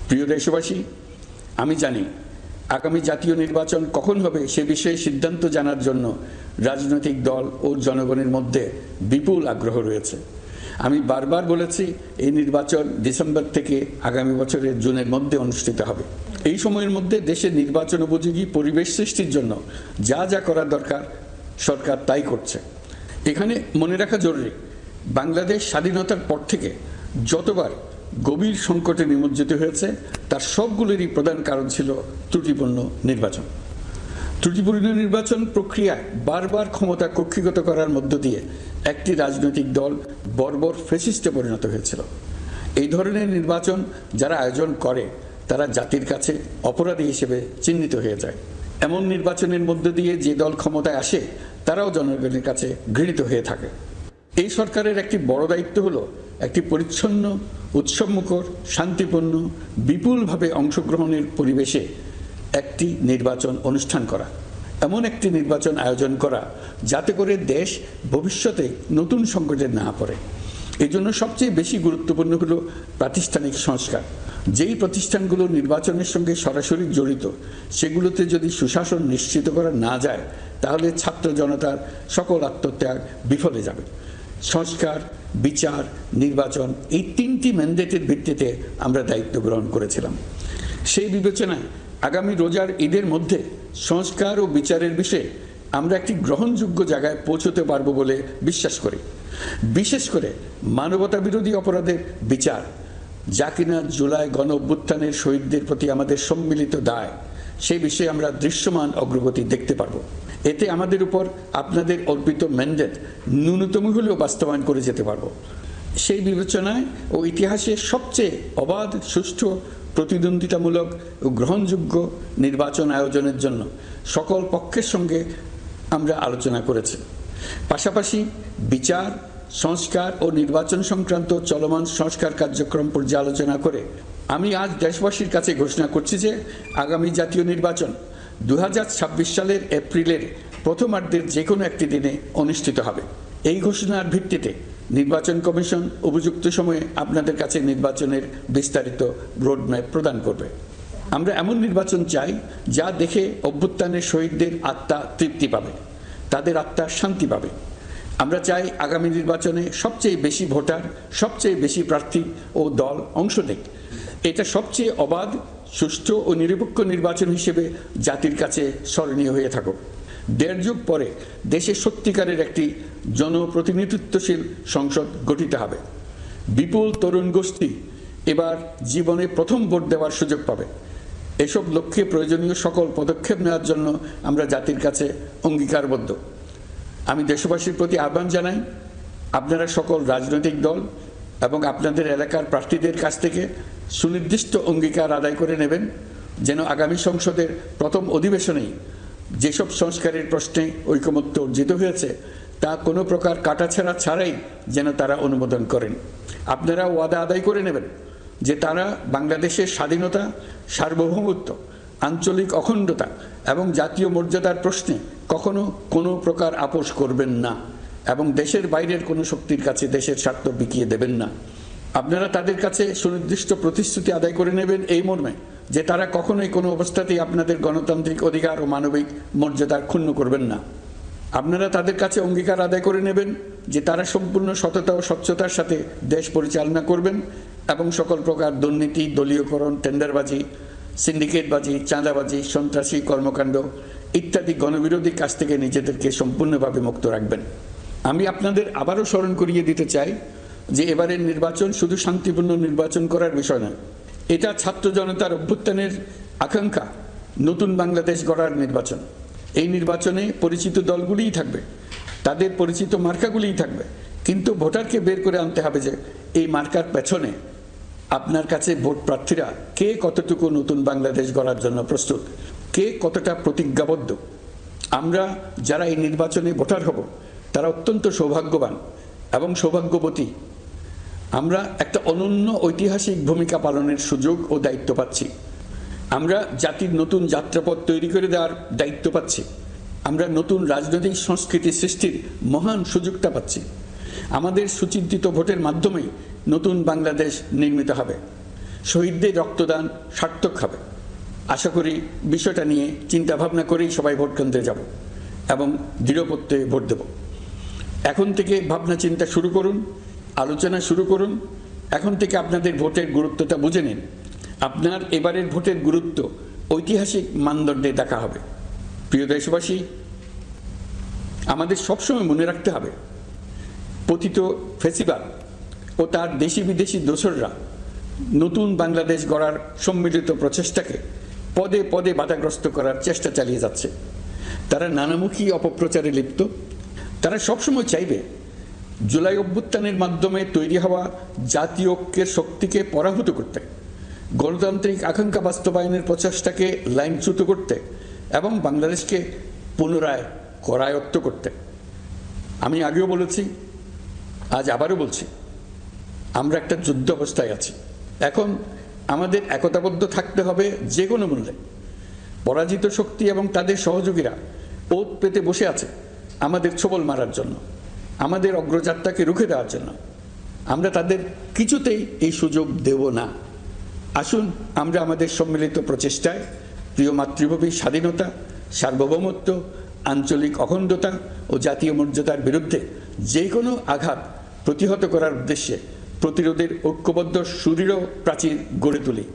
প্রিয় দেশবাসী, আমি জানি আগামী জাতীয় নির্বাচন কখন হবে সে বিষয়ে সিদ্ধান্ত জানার জন্য রাজনৈতিক দল ও জনগণের মধ্যে বিপুল আগ্রহ রয়েছে। আমি বারবার বলেছি, এই নির্বাচন ডিসেম্বর থেকে আগামী বছরের জুনের মধ্যে অনুষ্ঠিত হবে। এই সময়ের মধ্যে দেশের নির্বাচন উপযোগী পরিবেশ সৃষ্টির জন্য যা যা করা দরকার সরকার তাই করছে। এখানে মনে রাখা জরুরি, বাংলাদেশ স্বাধীনতার পর থেকে যতবার গভীর সংকটে নিমজ্জিত হয়েছে তার সবগুলোরই প্রধান কারণ ছিল ত্রুটিপূর্ণ নির্বাচন। ত্রুটিপূর্ণ নির্বাচন প্রক্রিয়ায় বারবার ক্ষমতা কক্ষিগত করার মধ্য দিয়ে একটি রাজনৈতিক দল বর্বর ফ্যাসিস্টে পরিণত হয়েছিল। এই ধরনের নির্বাচন যারা আয়োজন করে তারা জাতির কাছে অপরাধী হিসেবে চিহ্নিত হয়ে যায়। এমন নির্বাচনের মধ্য দিয়ে যে দল ক্ষমতায় আসে তারাও জনগণের কাছে ঘৃণিত হয়ে থাকে। এই সরকারের একটি বড় দায়িত্ব হলো একটি পরিচ্ছন্ন, উৎসবমুখর, শান্তিপূর্ণ, বিপুলভাবে অংশগ্রহণের পরিবেশে একটি নির্বাচন অনুষ্ঠান করা, এমন একটি নির্বাচন আয়োজন করা যাতে করে দেশ ভবিষ্যতে নতুন সংকটে না পড়ে। এই জন্য সবচেয়ে বেশি গুরুত্বপূর্ণ হলো প্রাতিষ্ঠানিক সংস্কার। যেই প্রতিষ্ঠানগুলো নির্বাচনের সঙ্গে সরাসরি জড়িত সেগুলোতে যদি সুশাসন নিশ্চিত করা না যায় তাহলে ছাত্র জনতার সকল আত্মত্যাগ বিফলে যাবে। সংস্কার, বিচার, নির্বাচন, এই তিনটি ম্যান্ডেটের ভিত্তিতে আমরা দায়িত্ব গ্রহণ করেছিলাম। সেই বিবেচনায় আগামী রোজার ঈদের মধ্যে সংস্কার ও বিচারের বিষয়ে আমরা একটি গ্রহণযোগ্য জায়গায় পৌঁছতে পারব বলে বিশ্বাস করি। বিশেষ করে মানবতা বিরোধী অপরাধের বিচার, যা কিনা জুলাই গণ অভ্যুত্থানের শহীদদের প্রতি আমাদের সম্মিলিত দায়, সেই বিষয়ে আমরা দৃশ্যমান অগ্রগতি দেখতে পারব। এতে আমাদের উপর আপনাদের অর্পিত ম্যান্ডেট ন্যূনতম হলেও বাস্তবায়ন করে যেতে পারব। সেই বিবেচনায় ও ইতিহাসের সবচেয়ে অবাধ, সুষ্ঠু, প্রতিদ্বন্দ্বিতামূলক ও গ্রহণযোগ্য নির্বাচন আয়োজনের জন্য সকল পক্ষের সঙ্গে আমরা আলোচনা করেছি। পাশাপাশি বিচার, সংস্কার ও নির্বাচন সংক্রান্ত চলমান সংস্কার কার্যক্রম পর্যালোচনা করে আমি আজ দেশবাসীর কাছে ঘোষণা করছি যে আগামী জাতীয় নির্বাচন 2026 সালের এপ্রিলের প্রথমার্ধের যে কোনো একটি দিনে অনুষ্ঠিত হবে। এই ঘোষণার ভিত্তিতে নির্বাচন কমিশন উপযুক্ত সময়ে আপনাদের কাছে নির্বাচনের বিস্তারিত রোডম্যাপ প্রদান করবে। আমরা এমন নির্বাচন চাই যা দেখে অভ্যুত্থানের শহীদদের আত্মা তৃপ্তি পাবে, তাদের আত্মা শান্তি পাবে। আমরা চাই আগামী নির্বাচনে সবচেয়ে বেশি ভোটার, সবচেয়ে বেশি প্রার্থী ও দল অংশ নেয়। এটা সবচেয়ে অবাধ, সুষ্ঠু ও নিরপেক্ষ নির্বাচন হিসেবে জাতির কাছে স্মরণীয় হয়ে থাকুক। 1.5 যুগ পরে দেশে সত্যিকারের একটি জনপ্রতিনিধিত্বশীল সংসদ গঠিত হবে। বিপুল তরুণ গোষ্ঠী এবার জীবনে প্রথম ভোট দেওয়ার সুযোগ পাবে। এসব লক্ষ্যে প্রয়োজনীয় সকল পদক্ষেপ নেওয়ার জন্য আমরা জাতির কাছে অঙ্গীকারবদ্ধ। আমি দেশবাসীর প্রতি আহ্বান জানাই, আপনারা সকল রাজনৈতিক দল এবং আপনাদের এলাকার প্রার্থীদের কাছ থেকে সুনির্দিষ্ট অঙ্গীকার আদায় করে নেবেন যেন আগামী সংসদের প্রথম অধিবেশনেই যেসব সংস্কারের প্রশ্নে ঐকমত্য অর্জিত হয়েছে তা কোনো প্রকার কাটাছেঁড়া ছাড়াই যেন তারা অনুমোদন করেন। আপনারা ওয়াদা আদায় করে নেবেন যে তারা বাংলাদেশের স্বাধীনতা, সার্বভৌমত্ব, আঞ্চলিক অখণ্ডতা এবং জাতীয় মর্যাদার প্রশ্নে কখনো কোনো প্রকার আপোষ করবেন না এবং দেশের বাইরের কোনো শক্তির কাছে দেশের স্বার্থ বিকিয়ে দেবেন না। আপনারা তাদের কাছে সুনির্দিষ্ট প্রতিশ্রুতি আদায় করে নেবেন এই মর্মে যে তারা কখনোই কোনো অবস্থাতেই আপনাদের গণতান্ত্রিক অধিকার ও মানবিক মর্যাদার ক্ষুণ্ণ করবেন না। আপনারা তাদের কাছে অঙ্গীকার আদায় করে নেবেন যে তারা সম্পূর্ণ সততা ও স্বচ্ছতার সাথে দেশ পরিচালনা করবেন এবং সকল প্রকার দুর্নীতি, দলীয়করণ, টেন্ডারবাজি, সিন্ডিকেটবাজি, চাঁদাবাজি, সন্ত্রাসী কর্মকাণ্ড ইত্যাদি গণবিরোধী কাজ থেকে নিজেদেরকে সম্পূর্ণভাবে মুক্ত রাখবেন। আমি আপনাদের আবারও স্মরণ করিয়ে দিতে চাই যে এবারের নির্বাচন শুধু শান্তিপূর্ণ নির্বাচন করার বিষয় নয়, এটা ছাত্র জনতার অভ্যুত্থানের আকাঙ্ক্ষা নতুন বাংলাদেশ গড়ার নির্বাচন। এই নির্বাচনে পরিচিত দলগুলিই থাকবে, তাদের পরিচিত মার্কাগুলিই থাকবে, কিন্তু ভোটারকে বের করে আনতে হবে যে এই মার্কার পেছনে আপনার কাছে ভোট প্রার্থীরা কে কতটুকু নতুন বাংলাদেশ গড়ার জন্য প্রস্তুত, কে কতটা প্রতিজ্ঞাবদ্ধ। আমরা যারা এই নির্বাচনে ভোটার হব তারা অত্যন্ত সৌভাগ্যবান এবং সৌভাগ্যবতী। আমরা একটা অনন্য ঐতিহাসিক ভূমিকা পালনের সুযোগ ও দায়িত্ব পাচ্ছি। আমরা জাতির নতুন যাত্রাপথ তৈরি করে দেওয়ার দায়িত্ব পাচ্ছি। আমরা নতুন রাজনৈতিক সংস্কৃতি সৃষ্টির মহান সুযোগটা পাচ্ছি। আমাদের সুচিন্তিত ভোটের মাধ্যমেই নতুন বাংলাদেশ নির্মিত হবে। শহীদদের রক্তদান সার্থক হবে। আশা করি বিষয়টা নিয়ে চিন্তা ভাবনা করেই সবাই ভোট কেন্দ্রে যাব এবং দৃঢ়প্রত্যয়ে ভোট দেব। এখন থেকে ভাবনা চিন্তা শুরু করুন, আলোচনা শুরু করুন। এখন থেকে আপনাদের ভোটের গুরুত্বটা বুঝে নিন। আপনার এবারের ভোটের গুরুত্ব ঐতিহাসিক মানদণ্ডে দেখা হবে। প্রিয় দেশবাসী, আমাদের সবসময় মনে রাখতে হবে, পতিত ফেসিবাদ ও তার দেশি বিদেশি দোসররা নতুন বাংলাদেশ গড়ার সম্মিলিত প্রচেষ্টাকে পদে পদে বাধাগ্রস্ত করার চেষ্টা চালিয়ে যাচ্ছে। তারা নানামুখী অপপ্রচারে লিপ্ত। তারা সবসময় চাইবে জুলাই অভ্যুত্থানের মাধ্যমে তৈরি হওয়া জাতীয় ঐক্যের শক্তিকে পরাভূত করতে, গণতান্ত্রিক আকাঙ্ক্ষা বাস্তবায়নের প্রচেষ্টাকে লাইনচ্যুত করতে এবং বাংলাদেশকে পুনরায় করায়ত্ত করতে। আমি আগেও বলেছি, আজ আবারও বলছি, আমরা একটা যুদ্ধ অবস্থায় আছি। এখন আমাদের একতাবদ্ধ থাকতে হবে যে কোনো মূল্যে। পরাজিত শক্তি এবং তাদের সহযোগীরা ওত পেতে বসে আছে আমাদের ছোবল মারার জন্য, আমাদের অগ্রযাত্রাকে রুখে দেওয়ার জন্য। আমরা তাদের কিছুতেই এই সুযোগ দেব না। আসুন আমরা আমাদের সম্মিলিত প্রচেষ্টায় প্রিয় মাতৃভূমির স্বাধীনতা, সার্বভৌমত্ব, আঞ্চলিক অখণ্ডতা ও জাতীয় মর্যাদার বিরুদ্ধে যে কোনো আঘাত প্রতিহত করার উদ্দেশ্যে প্রতিরোধের ঐক্যবদ্ধ সুদৃঢ় প্রাচীর গড়ে তুলি।